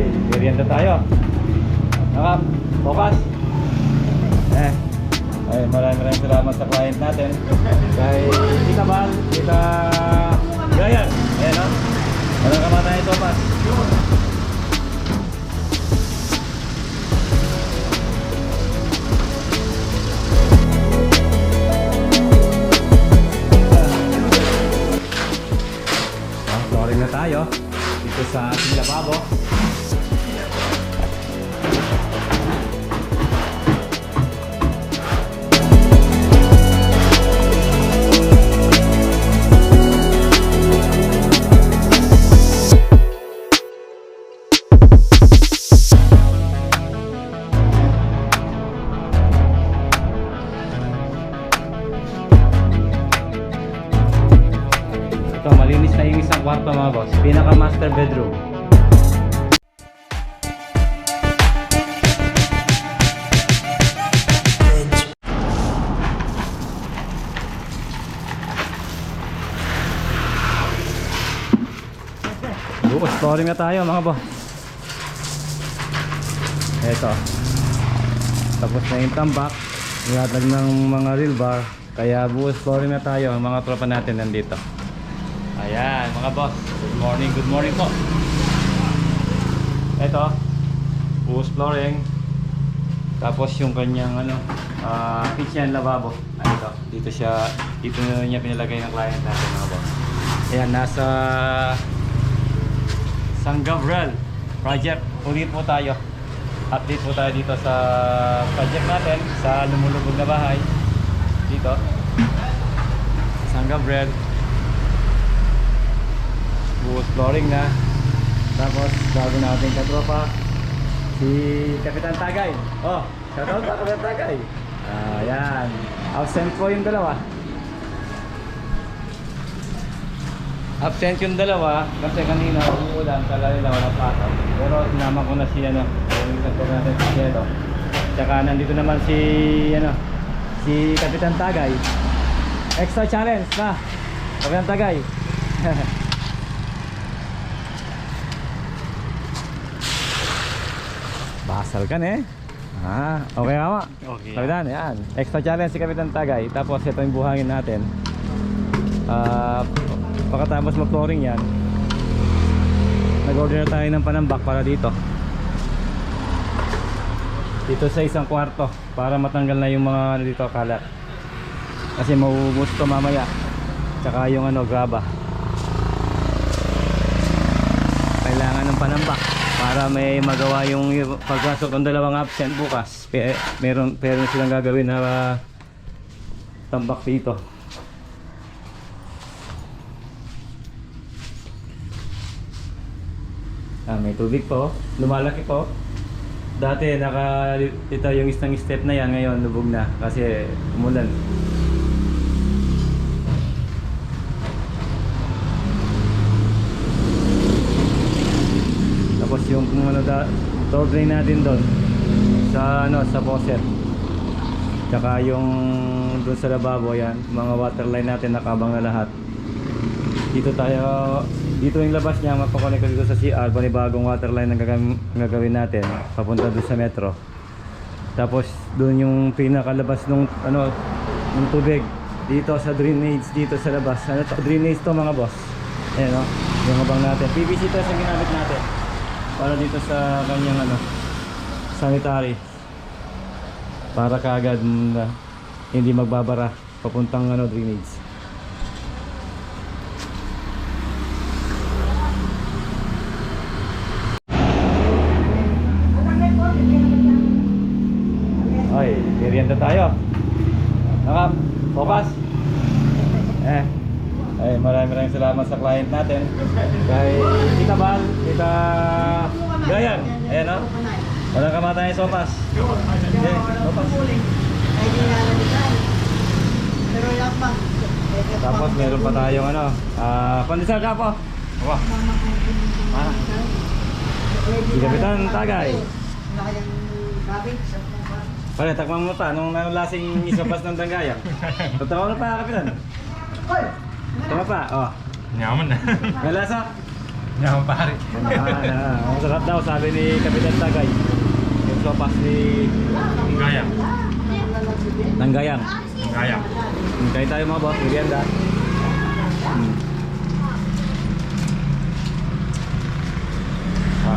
Ay, merienda tayo. Nakap, focus. Ay, maraming salamat sa client natin. Kay Tita Val, Tita Brian. Ayan o. Walang kamatayan ito, Pas. Sorry na tayo. Dito sa ating lababo. Ito, malinis na yung isang kwarto mga boss. Pinaka master bedroom. Bukas flooring na tayo mga boss. Ito. Tapos na yung tambak. Nilatag ng mga real bar. Kaya bukas flooring na tayo. Ang mga tropa natin nandito. Ayan mga boss, good morning po. Ito, buhos flooring. Tapos yung kanyang kitchen lavabo. Dito niya pinalagay ng client natin mga boss. Ayan, nasa San Gabriel project. Ulit po tayo. Update po tayo dito sa project natin, sa lumulubog na bahay. Dito San Gabriel. Buhos flooring na. Tapos bago natin katropa si Kapitan Tagay. Oh, shoutout sa Kapitan Tagay. Ayan, absent po yung dalawa. Absent yung dalawa kasi kanina umuulan, kala nila wala pasok. Pero sinama ko na si yung katropa natin si Cielo. Tsaka nandito naman si Kapitan Tagay. Extra challenge na Kapitan Tagay. Basal ka na okay kama. Okay. Kapitan, yan. Extra challenge si Kapitan Tagay. Tapos ito yung buhangin natin. Pagkatapos mag-flooring yan, nag-order tayo ng panambak para dito sa isang kwarto para matanggal na yung mga dito kalat. Kasi mauubos to mamaya. Tsaka yung graba. Kailangan ng panambak para may magawa yung pagpasok ng dalawang absent bukas. Meron silang gagawin na tambak dito. May tubig po, lumalaki po. Dati ito yung isang step na yan, ngayon lubog na kasi umulan. Tapos yung door drain natin doon sa faucet. Tsaka yung doon sa lababo, yan, mga water line natin nakabang na lahat. Dito yung labas niya, mapakonect dito sa CR, panibagong water line ang gagawin natin papunta doon sa metro. Tapos doon yung pinakalabas ng tubig dito sa drainage dito sa labas. Drainage to mga boss. Ayan yung abang natin. PVC to yung ginamit natin para dito sa kanyang sanitary, para kaagad hindi magbabara papuntang drainage. Ay, merienda tayo. Nakap, focus. Ay, maraming salamat sa client natin. Kay Tita Val, Tita Brian. Ayan o. Walang kamatayan sopas. Okay, sopas. Tapos meron pa tayong pandesal ka po. Si Kapitan Tagay. Pare, takmang mo pa nung nalasing isabas ng danggayang. Tatawa na pa, Kapitan. Tama pa, Nyaman na. May lasa? Yaman pare. Ang sarap daw, sabi ni Kapitan Tagay. Yung sopas ni Gayam. Nanggayang. Gayam. Kain tayo mga boss, merienda.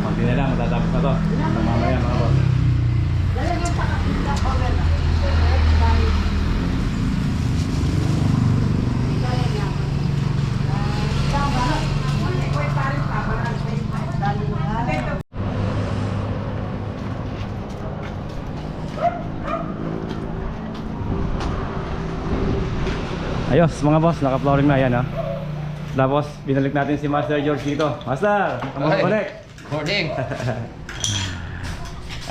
Konti na lang, matatapos na to. Mamaya mga boss. Ayos mga boss, naka-flooring na yan ha. Tapos binalik natin si Master George dito. Master, kamusta Hi. balik? Morning.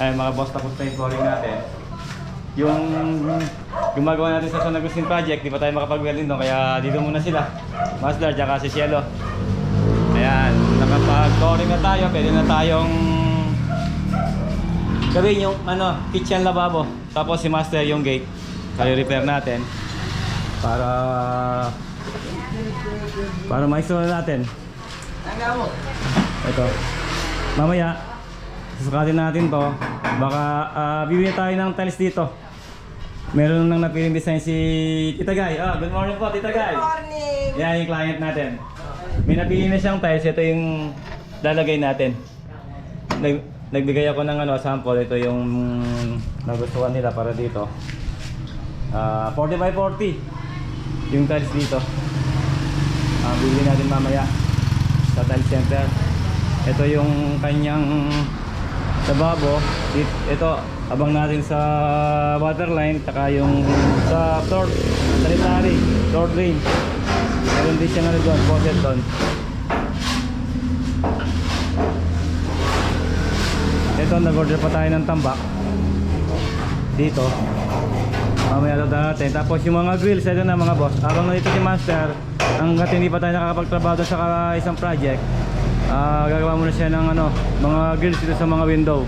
Ay mga boss, tapos na yung flooring natin. Yung gumagawa natin sa San Agustin project, di pa tayo makapag-welding doon, kaya dito muna sila. Master, tsaka si Cielo. Ayan, nakapag-flooring na tayo, pwede na tayong gawin yung kitchen lababo. Tapos si Master yung gate, kaya repair natin. Para maistro na natin. Ito. Mamaya susukatin natin to. Baka bibili tayo ng tiles dito. Meron nang napiling design si Tita Guy. Good morning po, Tita Guy. Good morning! Yan yung client natin. May napili na siyang tiles. Ito yung lalagay natin. Nagbigay ako ng sample. Ito yung nagustuhan nila para dito. 40 by 40 yung tiles dito. Bibili natin mamaya sa tile center. Ito yung kanyang lababo. Ito abang natin sa waterline, taka yung sa floor sanitary, floor drain. Meron din siya doon, faucet doon. Ito, nag-order pa tayo ng tambak dito. Mamaya ito natin. Tapos yung mga grills, ito na mga boss. Habang nandito si Master, hanggat hindi pa tayo nakakapagtrabaho doon sa isang project, gagawa muna siya ng mga grills dito sa mga window.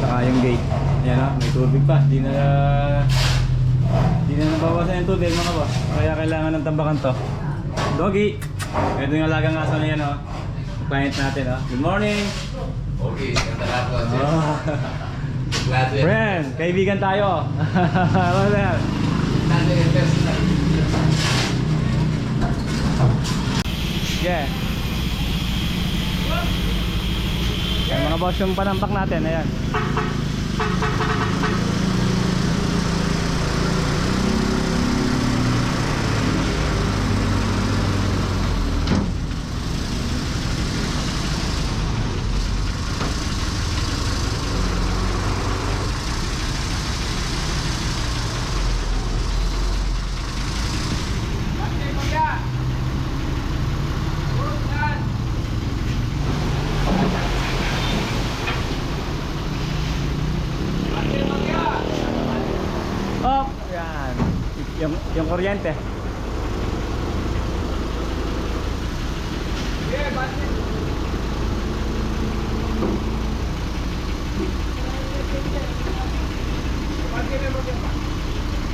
Saka yung gate. Ayan may tubig pa. Di na nabawasan yung tubig mga boss. Kaya kailangan ng tambakan to. Doggy! Ito yung alagang aso na yan client natin Good morning! Okay, ganda lahat ko. Glad to Friend! Kaibigan tayo! Ano na yan? Yeah. Yan mga boss yung panampak natin, ayan. Yung kuryente.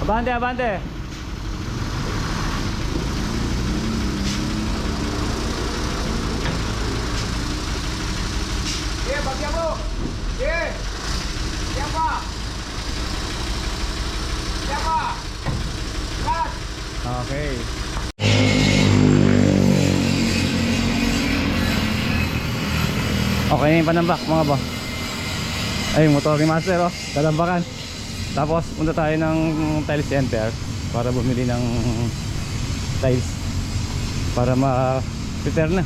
Abante, abante. Bagyan mo! Yan pa! Yan pa! Cut! Okay. Okay na yung panambak mga boss. Ay, motor ni Master talambakan. Tapos punta tayo ng tile center para bumili ng tiles para ma-prepare na.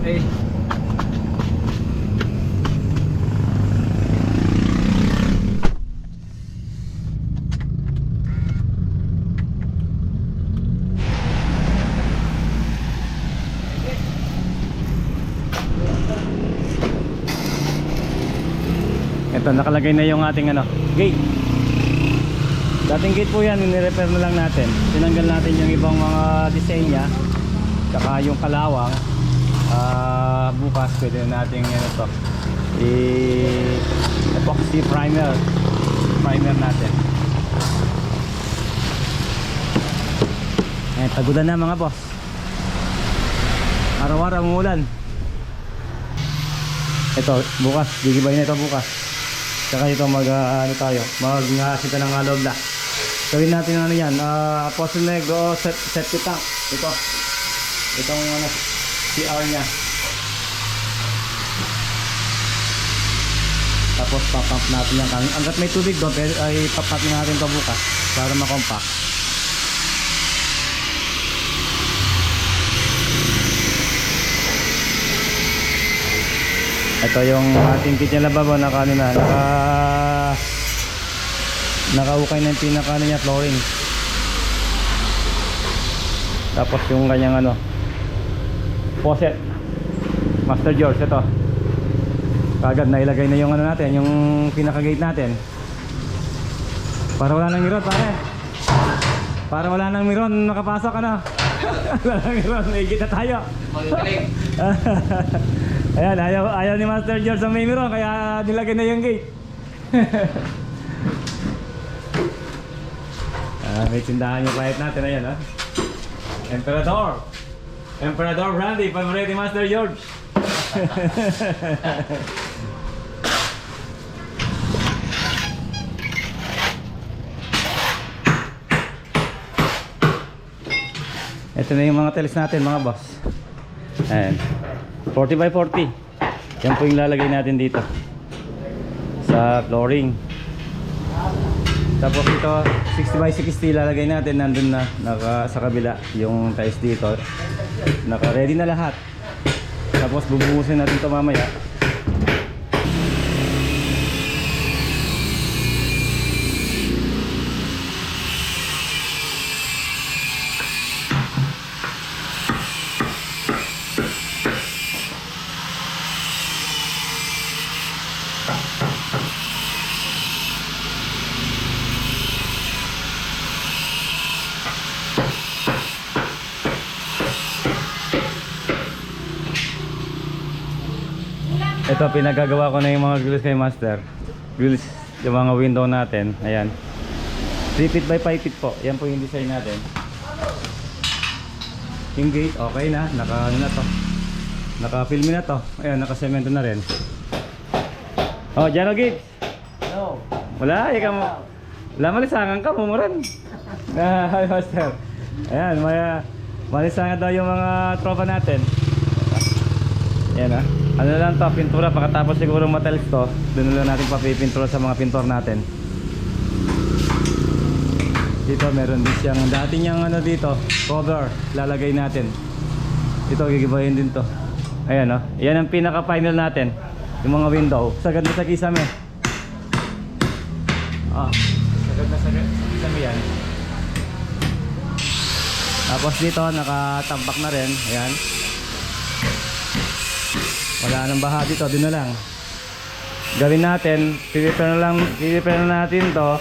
Hey. Ito, nakalagay na yung ating gate. Dating gate po yan, ni-repair na lang natin. Tinanggal natin yung ibang mga design nya, saka yung kalawang. Bukas pwede na natin epoxy primer natin. Tagulan na mga boss. Araw-araw umuulan. Ito, bukas. Gigibayin na ito bukas. Saka ito ano tayo. Mag-asita ng alobla. Gawin natin ano yan. Apostle Negro septic tank. Ito. Itong ano, CR nya. Tapos papump natin yan. Hanggat may tubig doon, ay papump natin ito bukas para makompact. Ito yung ating kitchen lababo na kanina, nakaukay na yung pinaka niya flooring. Tapos yung kanyang ano, faucet, Master George, ito. Kagad na ilagay na yung ano natin, yung pinaka gate natin. Para wala nang miron, pare. Para wala nang miron nakapasok, ano. Wala nang miron, naigit na tayo. Magaling. Ayan, ayaw ni Master George ang may miron, kaya nilagay na yung gate. May tindahan yung pahit natin, ayan ha. Emperador Brandy, favorite ni Master George. Ito na yung mga tiles natin mga boss. Ayan, 40 by 40. Yan po yung lalagay natin dito sa flooring. Tapos ito 60 by 60 lalagay natin. Nandun na sa kabila yung tiles dito. Naka ready na lahat. Tapos bubuhusin natin ito mamaya. Ito, pinagagawa ko na yung mga grills kay Master. Grills, yung mga window natin. Ayan. 3 feet by 5 feet po. Yan po yung design natin. Yung gate, okay na. Ano na to. Naka-film na to. Ayan, naka-semento na rin. Oh, dyan o gate. No. Wala, ikaw mo. Wala, malisangan ka, mumuran. Hi, Master. Ayan, malisangan daw yung mga tropa natin. Ayan ah. Ano lang to, pintura. Pagkatapos siguro matiles to, doon lang natin papipintura sa mga pintor natin. Dito meron din siyang dati niyang ano dito, cover, lalagay natin. Ito gigibayin din to. Ayan oh. Yan ang pinaka final natin. Yung mga window. Sagad na sa kisame. Sagad na sa kisame yan. Tapos dito nakatambak na rin. Ayan. Wala nang baha dito, doon na lang. Gawin natin, pipipera na natin to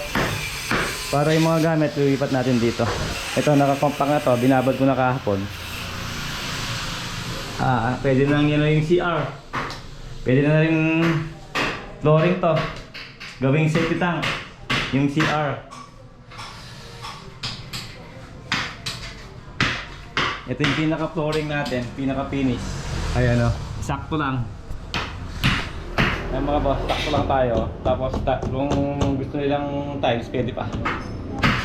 para yung mga gamit lilipat natin dito. Ito, nakakompact na to, binabad ko na kahapon. Pwede na yun yung CR. Pwede na rin flooring to. Gawing safety tank, yung CR. Ito yung pinaka flooring natin, pinaka finish. Ayan o. Sakto lang. Ay mga boss, sakto lang tayo. Tapos kung gusto nilang tiles, pwede pa.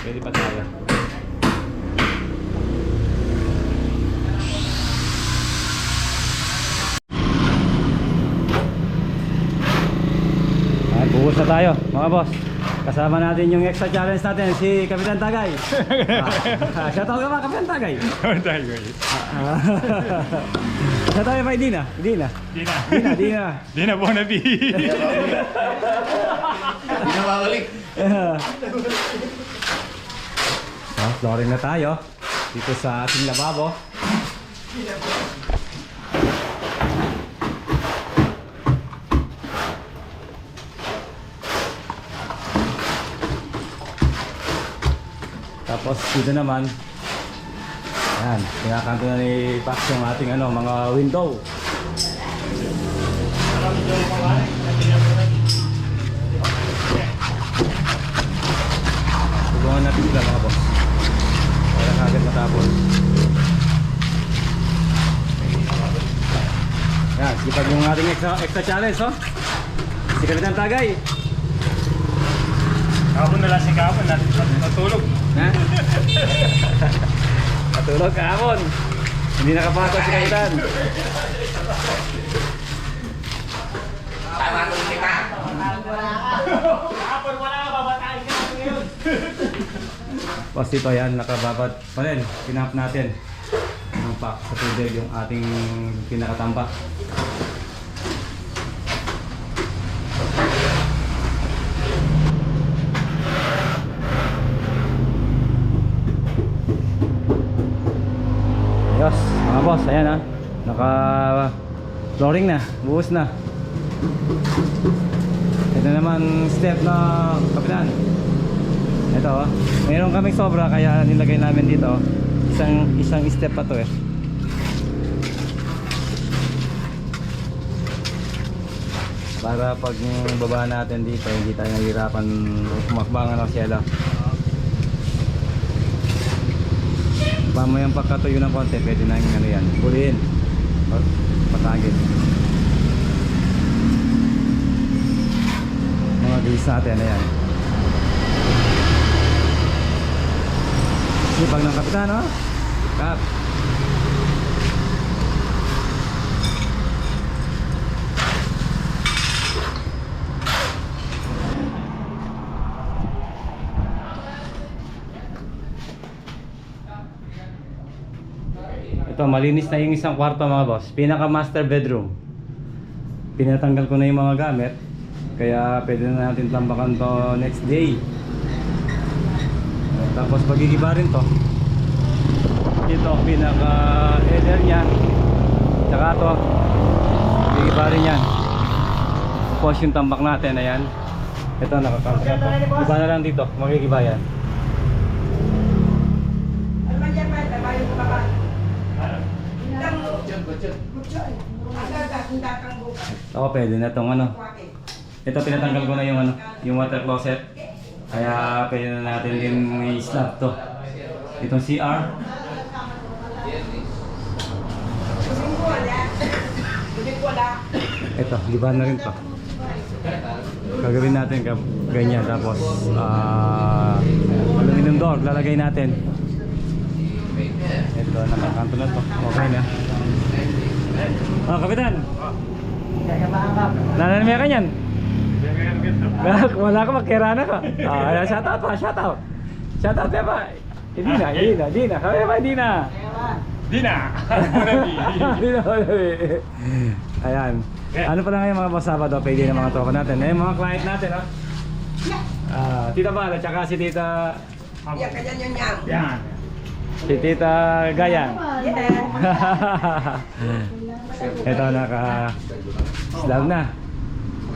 Pwede pa tayo. Ay, buhos na tayo mga boss. Kasama natin yung extra challenge natin, si Kapitan Tagay. Shoutout ka ba, Kapitan Tagay? Kapitan Tagay. Shoutout pa, Dina. Dina Bonabi. Hindi na babalik. Flooring na tayo dito sa ating lababo. Tapos dito naman, ayan, pinakanto na ni Pax yung ating mga window. Tulungan natin sila mga boss. Para kagad na tapon. Yan, sipag yung ating extra challenge, oh. Si Kapitan Tagay. Kahapon na lang si kahapon, natulog. Ha? Natulog kahapon. Hindi nakapasok si Kapitan. Tama nung kita. Kahapon wala ka, babatayin ka namin ngayon. Tapos dito yan, nakababad pa rin. Pinap natin. Yung pack sa tubig, yung ating pinakatambak. Ayos, mga boss, ayan ha. Naka flooring na, buhos na. Ito naman step na Kapitan. Ito oh. Mayroon kaming sobra kaya nilagay namin dito. Isang step pa to eh. Para pag baba natin dito, hindi tayo nahihirapan umakbangan ng siyela. Pamayang pagkatuyo ng konti, pwede na yung ano yan. Puliin. Patagin. Mga gills natin, ayan. Sipag ng Kapitan, oh. Kap. Ito, malinis na yung isang kwarto mga boss. Pinaka master bedroom. Pinatanggal ko na yung mga gamit. Kaya pwede na natin tambakan to next day. Tapos pagigiba rin to. Ito, pinaka header nya. Tsaka to, pagigiba rin yan. Tapos yung tambak natin, ayan. Ito, nakakalta to. Iba na lang dito, magigiba yan. Ano man yan, man? Tabayo ko ba? Oo, pwede na tong ano. Ito, pinatanggal ko na yung ano, yung water closet. Kaya pwede na natin din i-slab to. Itong CR. Ito, liban na rin to. Gagawin natin ganyan. Tapos aluminum door, lalagay natin. Ito, nakakanto na to. Okay na. Oh, Kapitan. Nananamiya ka niyan. Wala ka, magkirana ka. Shout out pa, shout out. Shout out pa. Hindi na. Kaya ba, hindi na. Dina! Hindi na, ayan. Ano pala ngayon mga boss, Sabado, pwede na mga tropa natin. Eh, mga client natin, ha? Tita Bala, tsaka si Tita... Yan, kanyan yun yan. Yan. Si Tita Gayang. Yan. Ito, naka-slab na.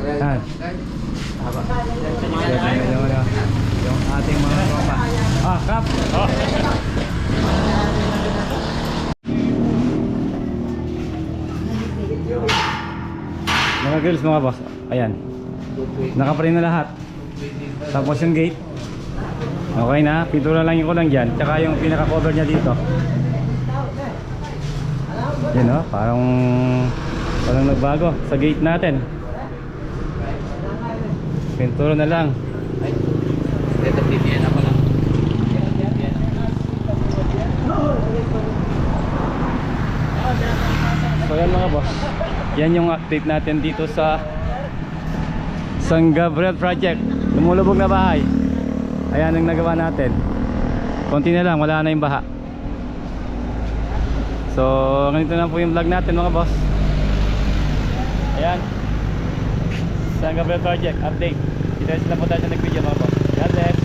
Yan. Yung ating mga tropa. Kap! Oh. Mga girls, mga boss. Ayan. Nakaparin na lahat. Tapos yung gate. Okay na. Pintura lang yung kulang dyan. Tsaka yung pinaka-cover niya dito. Yan o. Parang nagbago sa gate natin. Pintura na lang. Dito, BBN ako lang. So yan mga boss. Yan yung update natin dito sa San Gabriel Project. Lumulubog na bahay. Ayan ang nagawa natin. Konti na lang, wala na yung baha. So ganito na po yung vlog natin mga boss. Ayan, San Gabriel Project update. Kita sila po tayo sa nag-video mga boss. God bless.